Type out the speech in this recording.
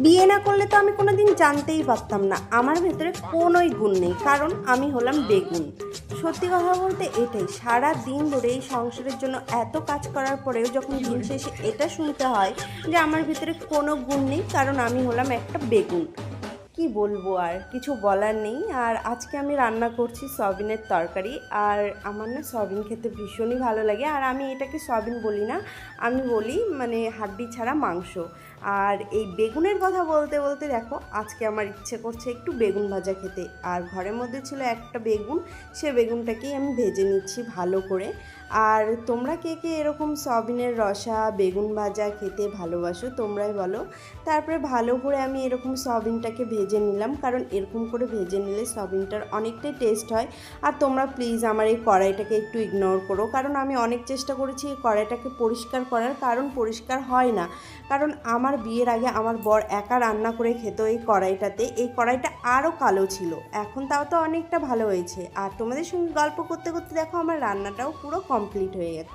বিয়ে না করলে তো আমি কোনোদিন জানতেই পারতাম না আমার ভেতরে কোনোই গুণ নেই, কারণ আমি হলাম বেগুন। সত্যি কথা বলতে এটাই, সারা দিন ধরে এই সংসারের জন্য এত কাজ করার পরেও যখন দিন শেষে এটা শুনতে হয় যে আমার ভিতরে কোনো গুণ নেই, কারণ আমি হলাম একটা বেগুন। কি বলবো, আর কিছু বলার নেই। আর আজকে আমি রান্না করছি সয়াবিনের তরকারি। আর আমার না সয়াবিন খেতে ভীষণই ভালো লাগে, আর আমি এটাকে সয়াবিন বলি না, আমি বলি মানে হাড্ডি ছাড়া মাংস। আর এই বেগুনের কথা বলতে বলতে দেখো আজকে আমার ইচ্ছে করছে একটু বেগুন ভাজা খেতে। আর ঘরের মধ্যে ছিল একটা বেগুন, সে বেগুনটাকেই আমি ভেজে নিচ্ছি ভালো করে। আর তোমরা কে কে এরকম সয়াবিনের রসা বেগুন ভাজা খেতে ভালোবাসো তোমরাই বলো। তারপরে ভালো করে আমি এরকম সয়াবিনটাকে ভেজে নিলাম, কারণ এরকম করে ভেজে নিলে সয়াবিনটার অনেকটাই টেস্ট হয়। আর তোমরা প্লিজ আমার এই কড়াইটাকে একটু ইগনোর করো, কারণ আমি অনেক চেষ্টা করেছি এই কড়াইটাকে পরিষ্কার করার, কারণ পরিষ্কার হয় না। কারণ আমার বিয়ের আগে আমার বর একা রান্না করে খেত এই কড়াইটাতে, এই কড়াইটা আরও কালো ছিল, এখন তাও তো অনেকটা ভালো হয়েছে। আর তোমাদের সঙ্গে গল্প করতে করতে দেখো আমার রান্নাটাও পুরো কমপ্লিট হয়ে গেছে।